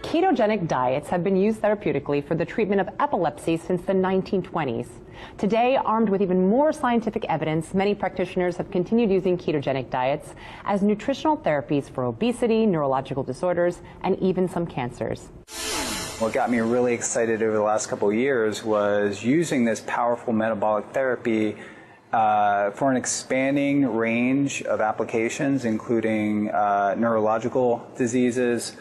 Ketogenic diets have been used therapeutically for the treatment of epilepsy since the 1920s. Today, armed with even more scientific evidence, many practitioners have continued using ketogenic diets as nutritional therapies for obesity, neurological disorders, and even some cancers. What got me really excited over the last couple of years was using this powerful metabolic therapy for an expanding range of applications, including neurological diseases,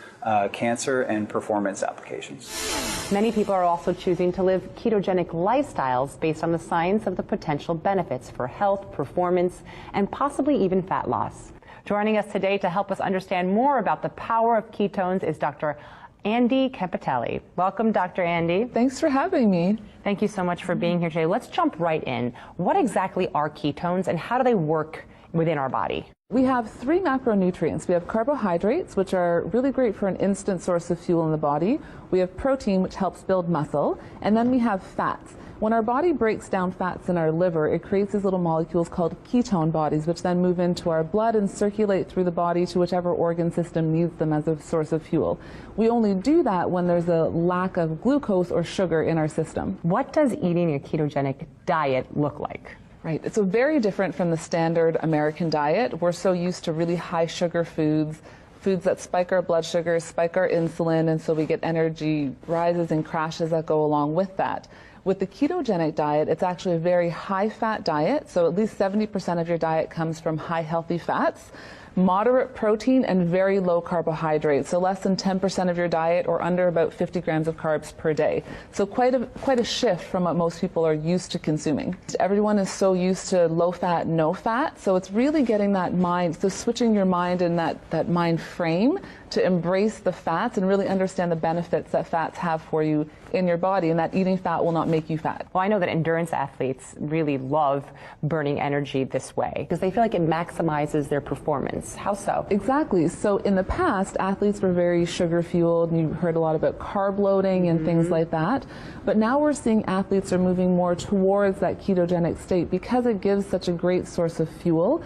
cancer, and performance applications. Many people are also choosing to live ketogenic lifestyles based on the science of the potential benefits for health, performance, and possibly even fat loss. Joining us today to help us understand more about the power of ketones is Dr. Andy Campitelli. Welcome, Dr. Andy. Thanks for having me. Thank you so much for being here today. Let's jump right in. What exactly are ketones and how do they work within our body? We have three macronutrients. We have carbohydrates, which are really great for an instant source of fuel in the body. We have protein, which helps build muscle. And then we have fats. When our body breaks down fats in our liver, it creates these little molecules called ketone bodies, which then move into our blood and circulate through the body to whichever organ system needs them as a source of fuel. We only do that when there's a lack of glucose or sugar in our system. What does eating a ketogenic diet look like? Right. It's very different from the standard American diet. We're so used to really high sugar foods, foods that spike our blood sugar, spike our insulin, and so we get energy rises and crashes that go along with that. With the ketogenic diet, it's actually a very high-fat diet, so at least 70% of your diet comes from high healthy fats, moderate protein, and very low carbohydrates, so less than 10% of your diet or under about 50 grams of carbs per day. So quite a shift from what most people are used to consuming. Everyone is so used to low-fat, no-fat, so it's really getting that mind, so switching your mind in that mind frame to embrace the fats and really understand the benefits that fats have for you in your body, and that eating fat will not make you fat. Well, I know that endurance athletes really love burning energy this way because they feel like it maximizes their performance. How so? Exactly. So in the past, athletes were very sugar fueled, and you heard a lot about carb loading and things like that. But now we're seeing athletes are moving more towards that ketogenic state because it gives such a great source of fuel.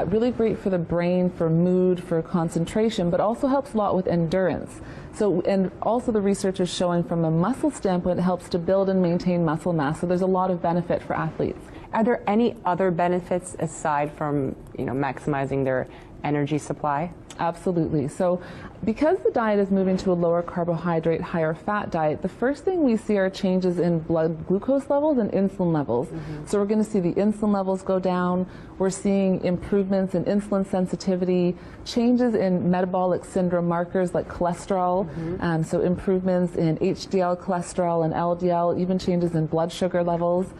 Really great for the brain, for mood, for concentration, but also helps a lot with endurance. So, and also the research is showing from a muscle standpoint, it helps to build and maintain muscle mass. So there's a lot of benefit for athletes. Are there any other benefits aside from, maximizing their energy supply? Absolutely. So because the diet is moving to a lower carbohydrate, higher fat diet, the first thing we see are changes in blood glucose levels and insulin levels. So we're going to see the insulin levels go down. We're seeing improvements in insulin sensitivity, changes in metabolic syndrome markers like cholesterol, so improvements in HDL cholesterol and LDL, even changes in blood sugar levels.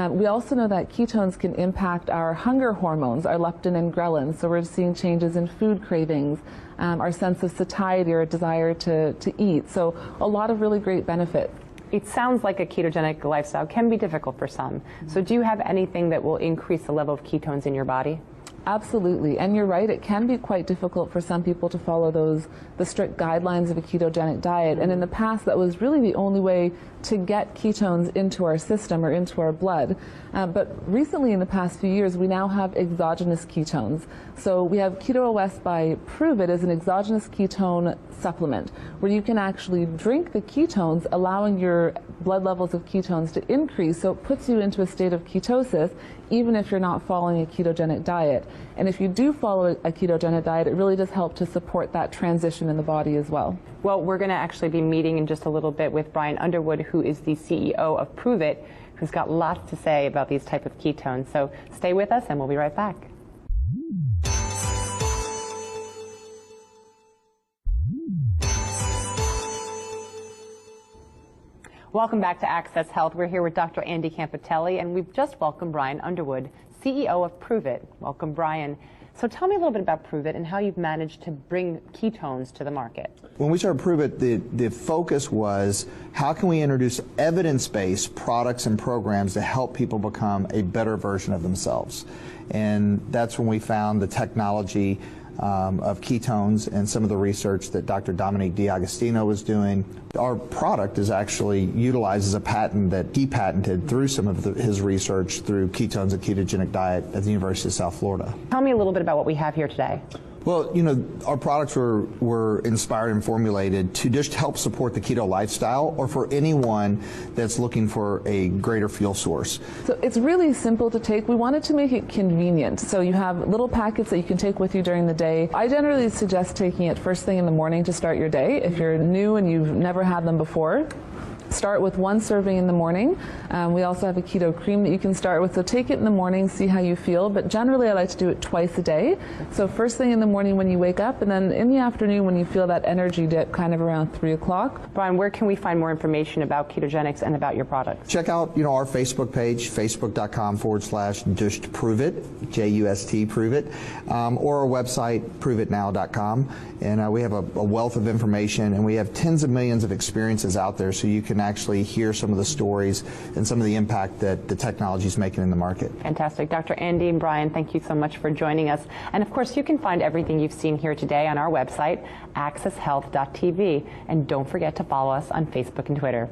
We also know that ketones can impact our hunger hormones, our leptin and ghrelin, so we're seeing changes in food cravings, our sense of satiety or desire to eat, so a lot of really great benefits. It sounds like a ketogenic lifestyle can be difficult for some. So do you have anything that will increase the level of ketones in your body? Absolutely, and you're right, it can be quite difficult for some people to follow the strict guidelines of a ketogenic diet, and in the past that was really the only way to get ketones into our system or into our blood. But recently in the past few years we now have exogenous ketones. So we have Keto OS by Pruvit as an exogenous ketone supplement where you can actually drink the ketones, allowing your blood levels of ketones to increase, so it puts you into a state of ketosis even if you're not following a ketogenic diet. And if you do follow a ketogenic diet, it really does help to support that transition in the body as well. Well, we're going to actually be meeting in just a little bit with Brian Underwood, who is the CEO of Pruvit, who's got lots to say about these type of ketones. So stay with us and we'll be right back. Welcome back to Access Health. We're here with Dr. Andy Campitelli, and we've just welcomed Brian Underwood, CEO of Pruvit. Welcome, Brian. So tell me a little bit about Pruvit and how you've managed to bring ketones to the market. When we started Pruvit, the focus was how can we introduce evidence-based products and programs to help people become a better version of themselves. And that's when we found the technology of ketones and some of the research that Dr. Dominique D'Agostino was doing. Our product is actually utilizes a patent that he patented through some of his research through ketones and ketogenic diet at the University of South Florida. Tell me a little bit about what we have here today. Well, our products were inspired and formulated to just help support the keto lifestyle, or for anyone that's looking for a greater fuel source. So it's really simple to take. We wanted to make it convenient. So you have little packets that you can take with you during the day. I generally suggest taking it first thing in the morning to start your day. If you're new and you've never had them before, start with 1 serving in the morning. We also have a keto cream that you can start with. So take it in the morning, see how you feel. But generally, I like to do it twice a day. So first thing in the morning when you wake up, and then in the afternoon when you feel that energy dip, kind of around 3 o'clock. Brian, where can we find more information about ketogenics and about your products? Check out, our Facebook page, facebook.com/just Pruvit, J-U-S-T, Pruvit, or our website, pruvitnow.com. And we have a wealth of information, and we have tens of millions of experiences out there, so you can actually hear some of the stories and some of the impact that the technology is making in the market. Fantastic. Dr. Andy and Brian, thank you so much for joining us. And of course, you can find everything you've seen here today on our website, accesshealth.tv. And don't forget to follow us on Facebook and Twitter.